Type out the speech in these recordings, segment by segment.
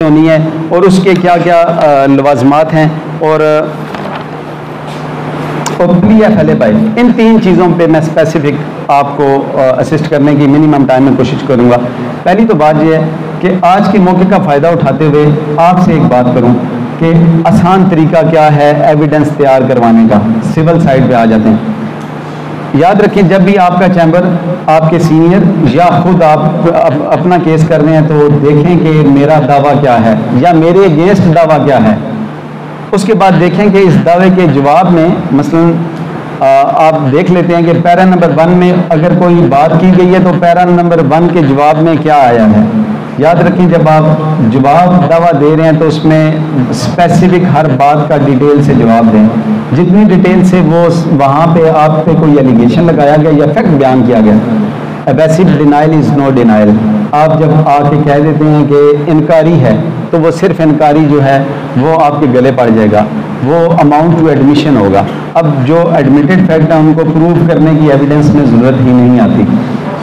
होनी है और उसके क्या क्या लवाजमात हैं और इन 3 चीज़ों पे मैं स्पेसिफिक आपको असिस्ट करने की मिनिमम टाइम में कोशिश करूँगा। पहली तो बात यह है कि आज के मौके का फ़ायदा उठाते हुए आपसे एक बात करूँ कि आसान तरीका क्या है एविडेंस तैयार करवाने का। सिविल साइड पे आ जाते हैं। याद रखें, जब भी आपका चैम्बर आपके सीनियर या खुद आप अपना केस कर रहे हैं तो देखें कि मेरा दावा क्या है या मेरे अगेंस्ट दावा क्या है। उसके बाद देखें कि इस दावे के जवाब में मसलन आप देख लेते हैं कि पैरा नंबर 1 में अगर कोई बात की गई है तो पैरा नंबर 1 के जवाब में क्या आया है। याद रखें, जब आप जवाब दावा दे रहे हैं तो उसमें स्पेसिफिक हर बात का डिटेल से जवाब दें। जितनी डिटेल से वो वहाँ पे आप पे कोई एलिगेशन लगाया गया या फैक्ट बयान किया गया। एवेसिव डिनाइल इज़ नो डिनाइल। आप जब आके कह देते हैं कि इनकारी है तो वो सिर्फ इनकारी जो है वो आपके गले पड़ जाएगा, वो अमाउंट टू एडमिशन होगा। अब जो एडमिटेड फैक्ट है उनको प्रूव करने की एविडेंस में ज़रूरत ही नहीं आती।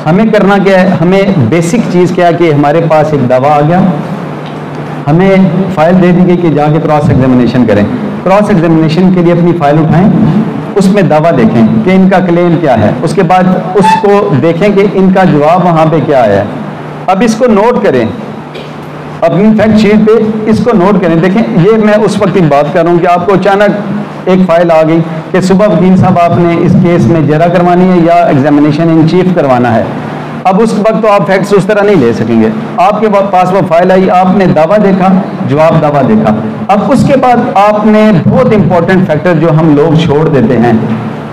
हमें करना क्या है, हमें बेसिक चीज़ क्या है कि हमारे पास एक दावा आ गया, हमें फाइल दे दी गई कि जाके क्रॉस एग्जामिनेशन करें। क्रॉस एग्जामिनेशन के लिए अपनी फाइल उठाएं, उसमें दावा देखें कि इनका क्लेम क्या है, उसके बाद उसको देखें कि इनका जवाब वहाँ पे क्या आया है। अब इसको नोट करें अपनी फैक्ट शीट पे, इसको नोट करें। देखें, ये मैं उस वक्त की बात कर रहा हूँ कि आपको अचानक एक फाइल आ गई कि सुबह वकील साहब आपने इस केस में जरा करवानी है या एग्जामिनेशन इन चीफ करवाना है। अब उस वक्त तो आप फैक्ट्स उस तरह नहीं ले सकेंगे। आपके पास वो फाइल आई, आपने दावा देखा, जवाब दावा देखा। अब उसके बाद आपने बहुत इंपॉर्टेंट फैक्टर जो हम लोग छोड़ देते हैं,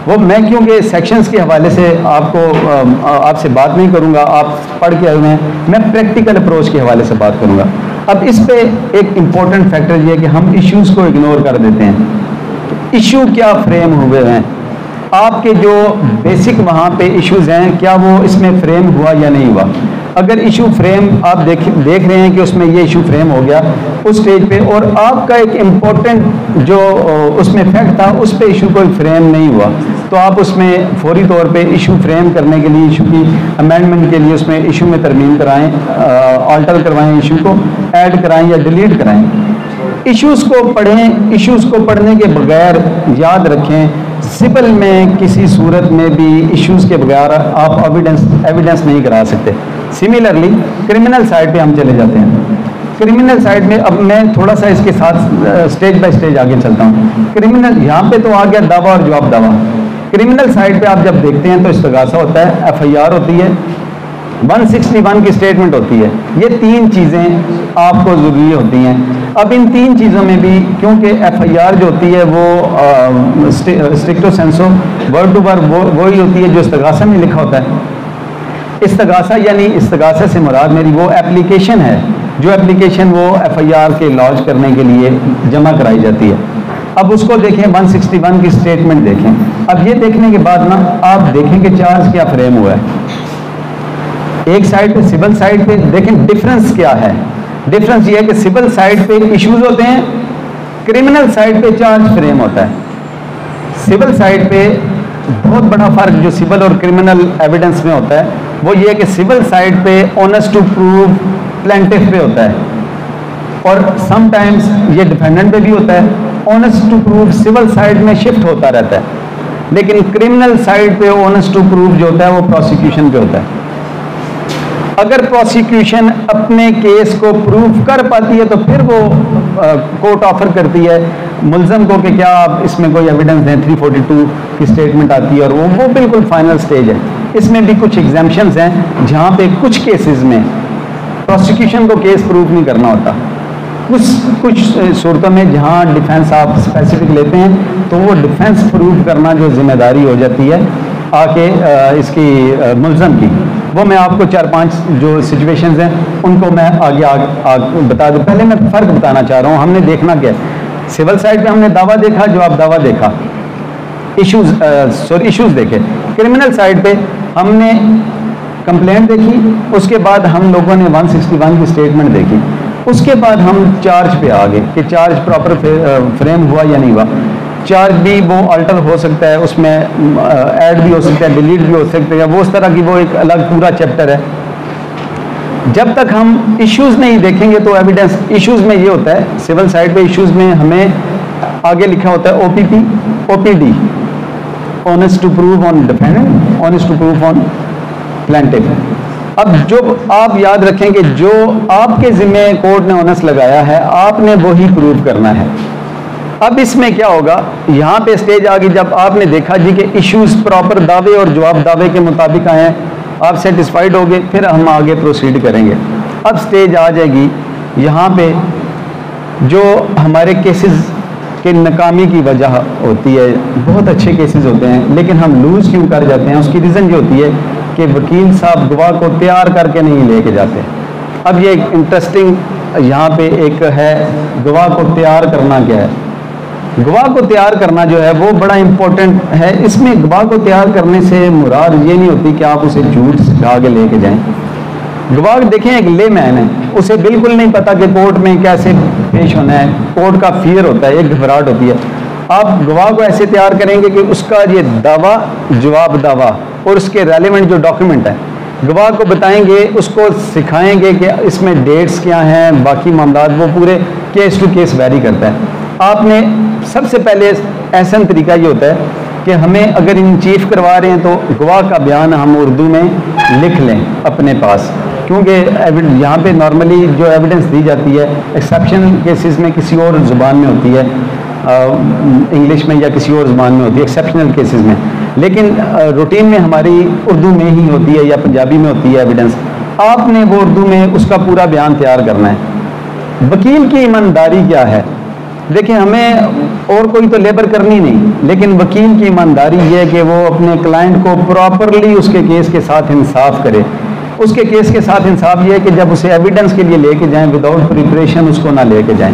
वो मैं क्योंकि सेक्शंस के हवाले से आपसे बात नहीं करूंगा, आप पढ़ के आए हुए हैं, मैं प्रैक्टिकल अप्रोच के हवाले से बात करूंगा। अब इस पे एक इम्पॉर्टेंट फैक्टर ये है कि हम इश्यूज़ को इग्नोर कर देते हैं। इशू क्या फ्रेम हुए हैं, आपके जो बेसिक वहाँ पे इश्यूज हैं क्या वो इसमें फ्रेम हुआ या नहीं हुआ। अगर इशू फ्रेम आप देख रहे हैं कि उसमें ये इशू फ्रेम हो गया उस स्टेज पे, और आपका एक इम्पोर्टेंट जो उसमें फैक्ट था उस पे इशू कोई फ्रेम नहीं हुआ, तो आप उसमें फौरी तौर पे इशू फ्रेम करने के लिए, इशू की अमेंडमेंट के लिए उसमें इशू में तरमीम कराएं, ऑल्टर करवाएं, इशू को ऐड कराएं या डिलीट कराएं। इश्यूज़ को पढ़ें। इश्यूज़ को पढ़ने के बगैर याद रखें, सिविल में किसी सूरत में भी इश्यूज़ के बगैर आप एविडेंस नहीं करा सकते। सिमिलरली क्रिमिनल साइड पे हम चले जाते हैं। क्रिमिनल साइड में अब मैं थोड़ा सा इसके साथ स्टेज बाय स्टेज आगे चलता हूँ। क्रिमिनल यहाँ पे तो आ गया दावा और जवाब दावा। क्रिमिनल साइड पे आप जब देखते हैं तो इस्तगासा होता है, FIR होती है, 161 की स्टेटमेंट होती है। ये 3 चीज़ें आपको ज़रूरी होती हैं। अब इन 3 चीज़ों में भी क्योंकि FIR जो होती है वो स्ट्रिक्टो सेंसो वर्ड टू वर्ड वही होती है जो इस्तगासा में लिखा होता है। इस्तगासा यानी इस्तगासा से मुराद मेरी वो एप्लीकेशन है जो एप्लीकेशन वो FIR के लॉन्च करने के लिए जमा कराई जाती है। अब उसको देखें, 161 की स्टेटमेंट देखें। अब ये देखने के बाद ना आप देखें कि चार्ज क्या फ्रेम हुआ है। एक साइड पे सिविल साइड पे देखें डिफरेंस क्या है। डिफरेंस ये है कि सिविल साइड पे इश्यूज होते हैं, क्रिमिनल साइड पे चार्ज फ्रेम होता है। सिविल साइड पे बहुत बड़ा फर्क जो सिविल और क्रिमिनल एविडेंस में होता है वो ये है कि सिविल साइड पे ऑनेस्ट टू प्रूव प्लेंटिफ पे होता है और समटाइम्स ये डिफेंडेंट पे भी होता है। Onus to prove civil side में शिफ्ट होता रहता है, लेकिन क्रिमिनल साइड पे ऑनेस्ट टू प्रूव जो होता है वो प्रोसिक्यूशन पे होता है। अगर प्रोसिक्यूशन अपने केस को प्रूव कर पाती है तो फिर वो कोर्ट ऑफर करती है मुल्ज़म को कि क्या आप इसमें कोई एविडेंस दें। 342 की स्टेटमेंट आती है और वो बिल्कुल फाइनल स्टेज है। इसमें भी कुछ एग्जाम्पशंस हैं जहाँ पे कुछ केसेस में प्रोसिक्यूशन को केस प्रूव नहीं करना होता। कुछ सूरतों में जहाँ डिफेंस आप स्पेसिफिक लेते हैं तो वो डिफेंस प्रूव करना जो जिम्मेदारी हो जाती है आके इसकी मुल्ज़म की, वो मैं आपको 4-5 जो सिचुएशंस हैं उनको मैं आगे बता दूं। पहले मैं फ़र्क बताना चाह रहा हूँ। हमने देखना क्या, सिविल साइड पे हमने दावा देखा, जवाब दावा देखा, इश्यूज़ देखे। क्रिमिनल साइड पे हमने कंप्लेंट देखी, उसके बाद हम लोगों ने 161 की स्टेटमेंट देखी, उसके बाद हम चार्ज पे आ गए कि चार्ज प्रॉपर फ्रेम हुआ या नहीं हुआ। चार्ज भी वो अल्टर हो सकता है, उसमें ऐड भी हो सकता है, डिलीट भी हो सकता है, वो उस तरह की वो एक अलग पूरा चैप्टर है। जब तक हम इश्यूज नहीं देखेंगे तो एविडेंस इश्यूज में ये होता है, सिविल साइड पे इश्यूज में हमें आगे लिखा होता है OPP, OPD, onus to prove on defendant, onus to prove on plaintiff. अब जो आप याद रखें कि जो आपके जिम्मे कोर्ट ने ऑनेस्ट लगाया है, आपने वही प्रूव करना है। अब इसमें क्या होगा, यहाँ पे स्टेज आ गई जब आपने देखा जी कि इश्यूज प्रॉपर दावे और जवाब दावे के मुताबिक आए हैं, आप सेटिस्फाइड हो गए, फिर हम आगे प्रोसीड करेंगे। अब स्टेज आ जाएगी यहाँ पे जो हमारे केसेस के नाकामी की वजह होती है। बहुत अच्छे केसेस होते हैं लेकिन हम लूज क्यों कर जाते हैं, उसकी रीज़न ये होती है कि वकील साहब गवाह को तैयार करके नहीं लेके जाते। अब ये एक इंटरेस्टिंग यहाँ पे एक है, गवाह को तैयार करना क्या है। गवाह को तैयार करना जो है वो बड़ा इंपॉर्टेंट है। इसमें गवाह को तैयार करने से मुराद ये नहीं होती कि आप उसे झूठ सिखा के लेके जाएं। गवाह देखें एक लेमैन है, उसे बिल्कुल नहीं पता कि कोर्ट में कैसे पेश होना है, कोर्ट का फियर होता है, एक घबराहट होती है। आप गवाह को ऐसे तैयार करेंगे कि उसका ये दावा जवाब दावा और उसके रेलेवेंट जो डॉक्यूमेंट है गवाह को बताएंगे, उसको सिखाएंगे कि इसमें डेट्स क्या हैं, बाकी मामला वो पूरे केस टू केस वैरी करता है। आपने सबसे पहले एहसन तरीका ये होता है कि हमें अगर इन चीफ करवा रहे हैं तो गवाह का बयान हम उर्दू में लिख लें अपने पास, क्योंकि यहाँ पे नॉर्मली जो एविडेंस दी जाती है एक्सेप्शनल केसेस में किसी और ज़ुबान में होती है, इंग्लिश में या किसी और ज़ुबान में होती है एक्सेप्शनल केसेस में, लेकिन रूटीन में हमारी उर्दू में ही होती है या पंजाबी में होती है एविडेंस। आपने वो उर्दू में उसका पूरा बयान तैयार करना है। वकील की ईमानदारी क्या है, देखिए हमें और कोई तो लेबर करनी नहीं, लेकिन वकील की ईमानदारी ये है कि वो अपने क्लाइंट को प्रॉपरली उसके केस के साथ इंसाफ करे। उसके केस के साथ इंसाफ ये है कि जब उसे एविडेंस के लिए लेके जाएं विदाउट प्रिपरेशन उसको ना लेके जाएं।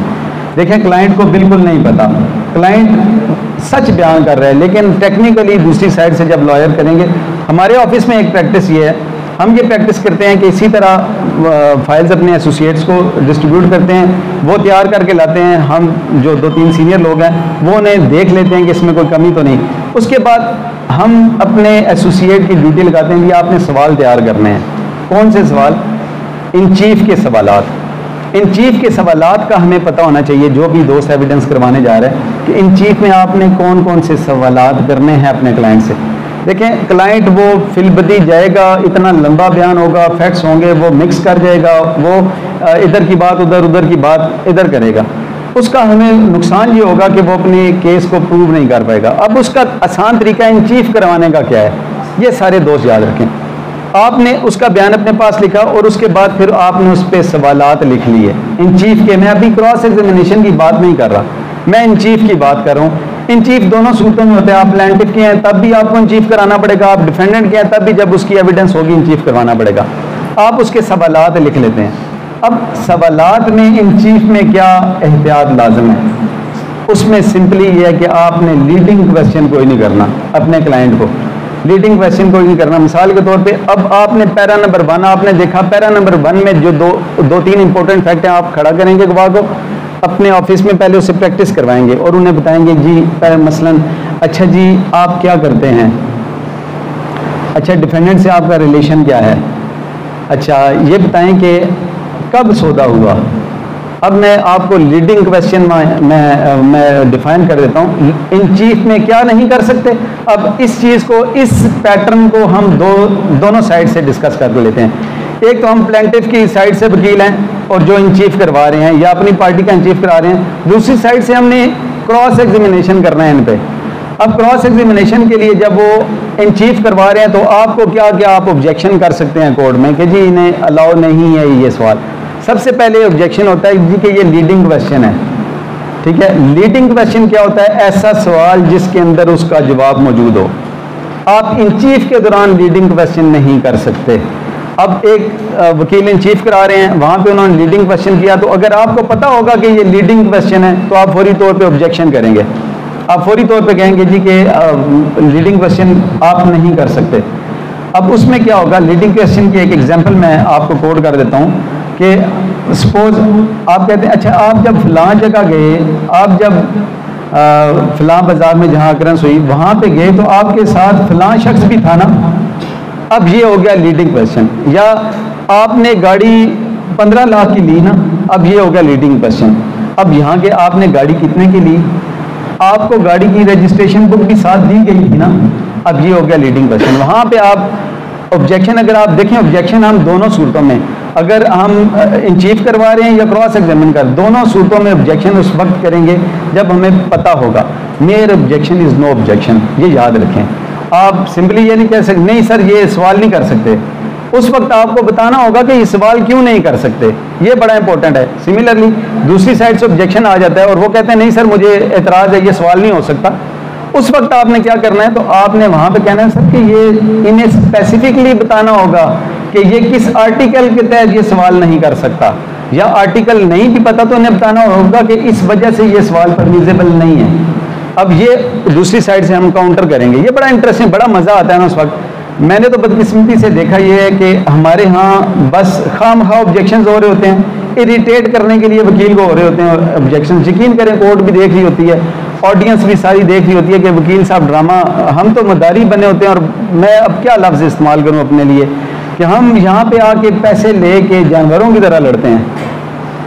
देखें क्लाइंट को बिल्कुल नहीं पता, क्लाइंट सच बयान कर रहा है, लेकिन टेक्निकली दूसरी साइड से जब लॉयर करेंगे, हमारे ऑफिस में एक प्रैक्टिस ये है, हम ये प्रैक्टिस करते हैं कि इसी तरह फाइल्स अपने एसोसिएट्स को डिस्ट्रीब्यूट करते हैं, वो तैयार करके लाते हैं, हम जो 2-3 सीनियर लोग हैं वो उन्हें देख लेते हैं कि इसमें कोई कमी तो नहीं। उसके बाद हम अपने एसोसिएट की ड्यूटी लगाते हैं कि आपने सवाल तैयार करने हैं। कौन से सवाल? इन चीफ के सवालात। इन चीफ के सवालात का हमें पता होना चाहिए, जो भी दोस्त एविडेंस करवाने जा रहे हैं, कि इन चीफ में आपने कौन कौन से सवालात करने हैं अपने क्लाइंट से। देखें क्लाइंट वो फिलबदी जाएगा, इतना लंबा बयान होगा, फैक्ट्स होंगे, वो मिक्स कर जाएगा, वो इधर की बात उधर, उधर की बात इधर करेगा। उसका हमें नुकसान ये होगा कि वो अपने केस को प्रूव नहीं कर पाएगा। अब उसका आसान तरीका इन चीफ करवाने का क्या है, ये सारे दोस्त याद रखें। आपने उसका बयान अपने पास लिखा और उसके बाद फिर आपने उस पर सवालात लिख लिए इन चीफ के। मैं अभी क्रॉस एग्जामिनेशन की बात नहीं कर रहा, मैं इन चीफ की बात कर रहा हूँ। इन चीफ दोनों सूरतों में होते हैं, आप प्लेंटिफ के हैं तब भी आपको इन चीफ कराना पड़ेगा, आप डिफेंडेंट के हैं तब भी जब उसकी एविडेंस होगी इन चीफ करवाना पड़ेगा। आप उसके सवालात लिख लेते हैं। अब सवालात में इन चीफ में क्या एहतियात लाजम है, उसमें सिंपली ये है कि आपने लीडिंग क्वेश्चन कोई नहीं करना अपने क्लाइंट को, लीडिंग क्वेश्चन कोई नहीं करना। मिसाल के तौर पे अब आपने पैरा नंबर 1 आपने देखा, पैरा नंबर 1 में जो दो तीन इंपॉर्टेंट फैक्ट हैं आप खड़ा करेंगे गवाह को अपने ऑफिस में, पहले उससे प्रैक्टिस करवाएंगे और उन्हें बताएंगे जी मसलन अच्छा जी आप क्या करते हैं, अच्छा डिफेंडेंट से आपका रिलेशन क्या है, अच्छा ये बताएं कि कब सौदा हुआ। अब मैं आपको लीडिंग क्वेश्चन मैं डिफाइन कर देता हूँ, इन चीफ में क्या नहीं कर सकते। अब इस चीज़ को, इस पैटर्न को हम दोनों साइड से डिस्कस कर लेते हैं। एक तो हम प्लेंटिफ की साइड से वकील हैं और जो इन चीफ करवा रहे हैं या अपनी पार्टी का इन चीफ करा रहे हैं, दूसरी साइड से हमने क्रॉस एग्जामिनेशन करना है इन पे। अब क्रॉस एग्जामिनेशन के लिए जब वो इन चीफ करवा रहे हैं तो आपको क्या क्या आप ऑब्जेक्शन कर सकते हैं कोर्ट में कि जी इन्हें अलाउ नहीं है ये सवाल। सबसे पहले ऑब्जेक्शन होता है जी कि ये लीडिंग क्वेश्चन है, ठीक है। लीडिंग क्वेश्चन क्या होता है? ऐसा सवाल जिसके अंदर उसका जवाब मौजूद हो। आप इन चीफ के दौरान लीडिंग क्वेश्चन नहीं कर सकते। अब एक वकील इन चीफ करा रहे हैं, वहां पे उन्होंने लीडिंग क्वेश्चन किया, तो अगर आपको पता होगा कि ये लीडिंग क्वेश्चन है तो आप फौरी तौर पे ऑब्जेक्शन करेंगे, आप फौरी तौर पे कहेंगे जी कि लीडिंग क्वेश्चन आप नहीं कर सकते। अब उसमें क्या होगा, लीडिंग क्वेश्चन की एक एग्जांपल मैं आपको कोट कर देता हूँ कि सपोज आप कहते हैं अच्छा आप जब फलां जगह गए, आप जब फलां बाजार में जहाँ अकरंस हुई वहाँ पे गए तो आपके साथ फलां शख्स भी था ना। अब ये हो गया लीडिंग क्वेश्चन। या आपने गाड़ी 15 लाख की ली ना, अब ये हो गया लीडिंग क्वेश्चन। अब यहाँ के आपने गाड़ी कितने की ली, आपको गाड़ी की रजिस्ट्रेशन बुक भी साथ दी गई थी ना, अब ये हो गया लीडिंग क्वेश्चन। वहाँ पे आप ऑब्जेक्शन, अगर आप देखें ऑब्जेक्शन हम दोनों सूरतों में, अगर हम इन चीफ करवा रहे हैं या क्रॉस एग्जामिन कर, दोनों सूरतों में ऑब्जेक्शन उस वक्त करेंगे जब हमें पता होगा mere objection is no objection, ये याद रखें। आप सिंपली ये नहीं कह सकते नहीं सर ये सवाल नहीं कर सकते, उस वक्त आपको बताना होगा कि ये सवाल क्यों नहीं कर सकते, ये बड़ा इंपॉर्टेंट है। सिमिलरली दूसरी साइड से ऑब्जेक्शन आ जाता है और वो कहते हैं नहीं सर मुझे एतराज़ है, ये सवाल नहीं हो सकता, उस वक्त आपने क्या करना है, तो आपने वहां पे कहना है सर कि ये इन्हें स्पेसिफिकली बताना होगा कि ये किस आर्टिकल के तहत ये सवाल नहीं कर सकता, या आर्टिकल नहीं भी पता तो उन्हें बताना होगा कि इस वजह से ये सवाल परमिसेबल नहीं है। अब ये दूसरी साइड से हम काउंटर करेंगे, ये बड़ा इंटरेस्टिंग, बड़ा मजा आता है ना उस वक्त। मैंने तो बदकिस्मती से देखा ये है कि हमारे यहाँ बस खामखा ऑब्जेक्शन हो रहे होते हैं, इरिटेट करने के लिए वकील को हो रहे होते हैं ऑब्जेक्शन। यकीन करें कोर्ट भी देख रही होती है, ऑडियंस भी सारी देख रही होती है कि वकील साहब ड्रामा, हम तो मदारी बने होते हैं। और मैं अब क्या लफ्ज़ इस्तेमाल करूं अपने लिए कि हम यहाँ पे आके पैसे ले के जानवरों की तरह लड़ते हैं।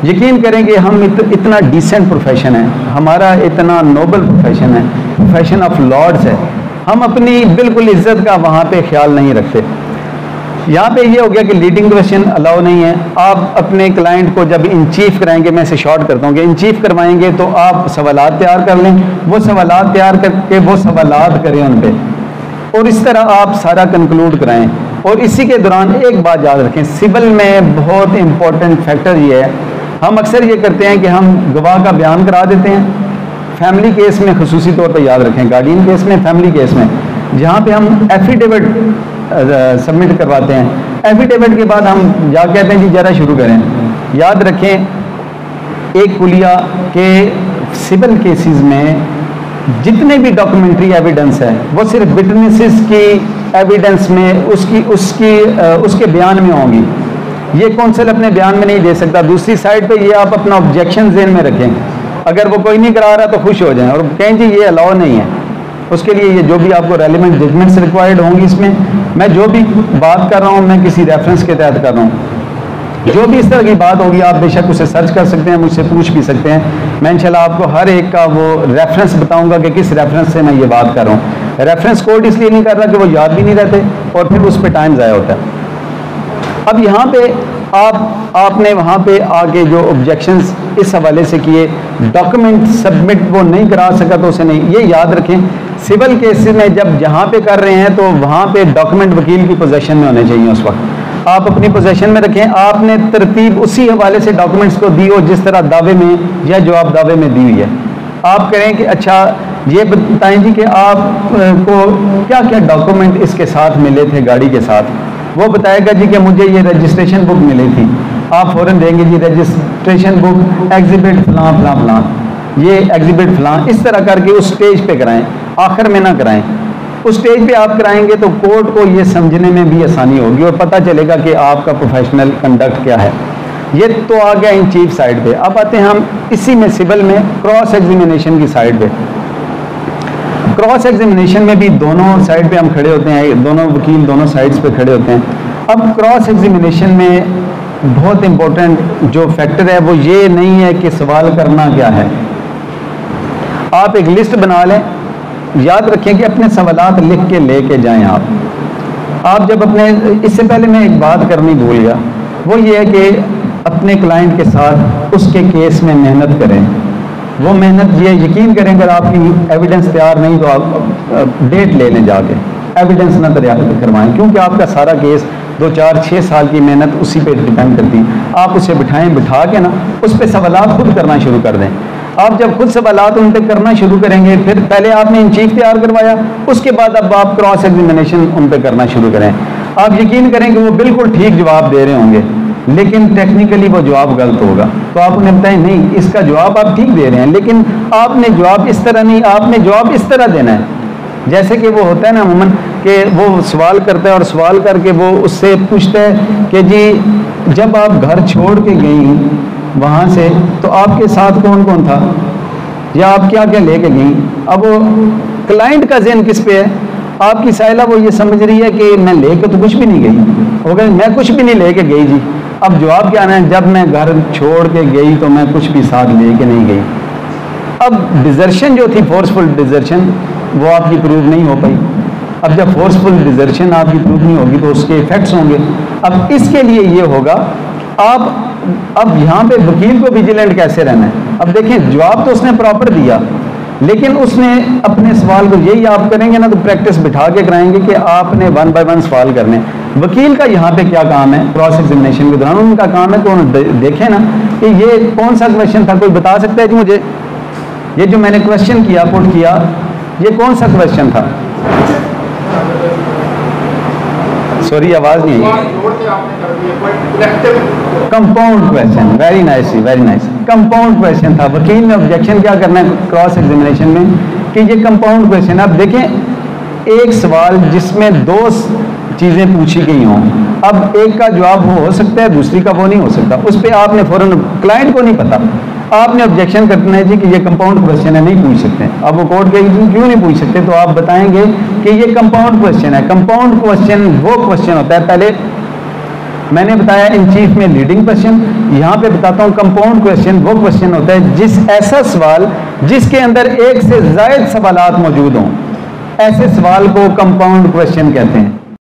यकीन करें कि हम इतना डिसेंट प्रोफेशन है हमारा, इतना नोबल प्रोफेशन है, प्रोफेशन ऑफ लॉर्ड्स है, हम अपनी बिल्कुल इज्जत का वहाँ पे ख्याल नहीं रखते। यहाँ पे ये हो गया कि लीडिंग क्वेश्चन अलाउ नहीं है। आप अपने क्लाइंट को जब इन चीफ कराएंगे, मैं इसे शॉर्ट करता हूँ कि इन चीफ करवाएंगे तो आप सवालात तैयार कर लें, वो सवालात तैयार करके वो सवालात करें उन पे, और इस तरह आप सारा कंक्लूड कराएं। और इसी के दौरान एक बात याद रखें, सिविल में बहुत इंपॉर्टेंट फैक्टर ये है, हम अक्सर ये करते हैं कि हम गवाह का बयान करा देते हैं, फैमिली केस में खसूसी तौर पर याद रखें, गार्डियन केस में, फैमिली केस में, जहाँ पे हम एफिडेविट सबमिट करवाते हैं। एफिडेविट के बाद हम जा कहते हैं जी जरा शुरू करें। याद रखें एक कुलिया के सिविल केसेस में जितने भी डॉक्यूमेंट्री एविडेंस है वो सिर्फ विटनेसेस की एविडेंस में उसके बयान में होंगी, ये कौंसिल अपने बयान में नहीं दे सकता। दूसरी साइड पे ये आप अपना ऑब्जेक्शन ज़हन में रखें, अगर वो कोई नहीं करा रहा तो खुश हो जाएं और कहें जी ये अलाउ नहीं है। उसके लिए ये जो भी आपको रेलिवेंट जजमेंट्स रिक्वायर्ड होंगी, इसमें मैं जो भी बात कर रहा हूँ मैं किसी रेफरेंस के तहत कर रहा हूँ। जो भी इस तरह की बात होगी आप बेशक उसे सर्च कर सकते हैं, मुझसे पूछ भी सकते हैं। मैं इंशाल्लाह आपको हर एक का वो रेफरेंस बताऊंगा कि किस रेफरेंस से मैं ये बात कर रहा हूँ। रेफरेंस कोड इसलिए नहीं कर रहा कि वो याद भी नहीं रहते और फिर उस पर टाइम ज़ाया होता है। अब यहाँ पे आपने वहाँ पे आके जो ऑब्जेक्शंस इस हवाले से किए, डॉक्यूमेंट सबमिट वो नहीं करा सका तो उसे नहीं, ये याद रखें सिविल केसेस में जब जहाँ पे कर रहे हैं तो वहाँ पे डॉक्यूमेंट वकील की पोजीशन में होने चाहिए। उस वक्त आप अपनी पोजीशन में रखें, आपने तरतीब उसी हवाले से डॉक्यूमेंट्स को दी हो जिस तरह दावे में या जवाब दावे में दी हुई है। आप करें कि अच्छा ये बताएं जी कि आपको क्या क्या डॉक्यूमेंट इसके साथ मिले थे गाड़ी के साथ, वो बताएगा जी कि मुझे ये रजिस्ट्रेशन बुक मिली थी। आप फ़ौरन देंगे जी रजिस्ट्रेशन बुक एग्जिबिट फलां फलां फलां, ये एग्जिबिट फलां, इस तरह करके उस स्टेज पे कराएं, आखिर में ना कराएं। उस स्टेज पे आप कराएंगे तो कोर्ट को ये समझने में भी आसानी होगी और पता चलेगा कि आपका प्रोफेशनल कंडक्ट क्या है। ये तो आ गया इन चीफ साइड पे। अब आते हैं हम इसी में सिविल में क्रॉस एग्जामिनेशन की साइड पे। क्रॉस एग्जामिनेशन में भी दोनों साइड पे हम खड़े होते हैं, दोनों वकील दोनों साइड्स पे खड़े होते हैं। अब क्रॉस एग्जामिनेशन में बहुत इंपॉर्टेंट जो फैक्टर है वो ये नहीं है कि सवाल करना क्या है। आप एक लिस्ट बना लें, याद रखें कि अपने सवालात लिख के लेके जाएं। आप जब अपने, इससे पहले मैं एक बात करनी भूल गया, वो ये है कि अपने क्लाइंट के साथ उसके केस में मेहनत करें। वो मेहनत ये यकीन करें अगर आपकी एविडेंस तैयार नहीं तो आप डेट ले लें जाके, एविडेंस ना तैयार करवाएं, क्योंकि आपका सारा केस 2, 4, 6 साल की मेहनत उसी पे डिपेंड करती है। आप उसे बिठा के ना उस पर सवालात खुद करना शुरू कर दें। आप जब खुद सवालात उन पर करना शुरू करेंगे, फिर पहले आपने इन चीफ तैयार करवाया, उसके बाद अब आप क्रॉस एग्जामिनेशन उन पर करना शुरू करें। आप यकीन करें कि वो बिल्कुल ठीक जवाब दे रहे होंगे लेकिन टेक्निकली वो जवाब गलत होगा, तो आप उन्हें बताएं नहीं इसका जवाब आप ठीक दे रहे हैं लेकिन आपने जवाब इस तरह नहीं, आपने जवाब इस तरह देना है। जैसे कि वो होता है ना अमूमन कि वो सवाल करता है और सवाल करके वो उससे पूछता है कि जी जब आप घर छोड़ के गई वहाँ से तो आपके साथ कौन कौन था या आप क्या क्या लेके गई। अब वो क्लाइंट का ज़हन किस पे है, आपकी साइला वो ये समझ रही है कि मैं लेके तो कुछ भी नहीं गई, वो कहे मैं कुछ भी नहीं लेके गई जी। अब जवाब क्या आना है, जब मैं घर छोड़ के गई तो मैं कुछ भी साथ लेके नहीं गई। अब डिजर्शन जो थी, फोर्सफुल डिजर्शन, वो आपकी प्रूव नहीं हो पाई। अब जब फोर्सफुल डिजर्शन आपकी प्रूव नहीं होगी तो उसके इफेक्ट्स होंगे। अब इसके लिए ये होगा, आप अब यहाँ पे वकील को विजिलेंट कैसे रहना है। अब देखें, जवाब तो उसने प्रॉपर दिया, लेकिन उसने अपने सवाल को, यही आप करेंगे ना तो प्रैक्टिस बिठा के कराएंगे कि आपने 1 बाय 1 सवाल करने। वकील का यहाँ पे क्या काम है, क्रॉस एग्जामिनेशन के दौरान उनका काम है तो देखें ना कि ये कौन सा क्वेश्चन था। कोई बता सकता है जी मुझे, ये जो मैंने क्वेश्चन किया, पुट किया, ये कौन सा क्वेश्चन था? सॉरी आवाज नहीं आई। Compound question, very nice, very nice. Compound question था। वकील ने ऑब्जेक्शन क्या करना है क्रॉस एग्जामिनेशन में कि ये कंपाउंड क्वेश्चन। आप देखें, एक सवाल जिसमें 2 चीजें पूछी गई हों, अब एक का जवाब वो हो सकता है, दूसरी का वो नहीं हो सकता। उस पर आपने फौरन, क्लाइंट को नहीं पता, आपने ऑब्जेक्शन करना है जी कि ये कंपाउंड क्वेश्चन है, नहीं पूछ सकते। अब वो कोर्ट के क्यों नहीं पूछ सकते, तो आप बताएंगे कि ये कंपाउंड क्वेश्चन है। कंपाउंड क्वेश्चन वो क्वेश्चन होता है, पहले मैंने बताया इन चीफ में लीडिंग क्वेश्चन, यहाँ पे बताता हूँ कंपाउंड क्वेश्चन वो क्वेश्चन होता है जिस ऐसा सवाल जिसके अंदर एक से ज्यादा सवालात मौजूद हों, ऐसे सवाल को कंपाउंड क्वेश्चन कहते हैं।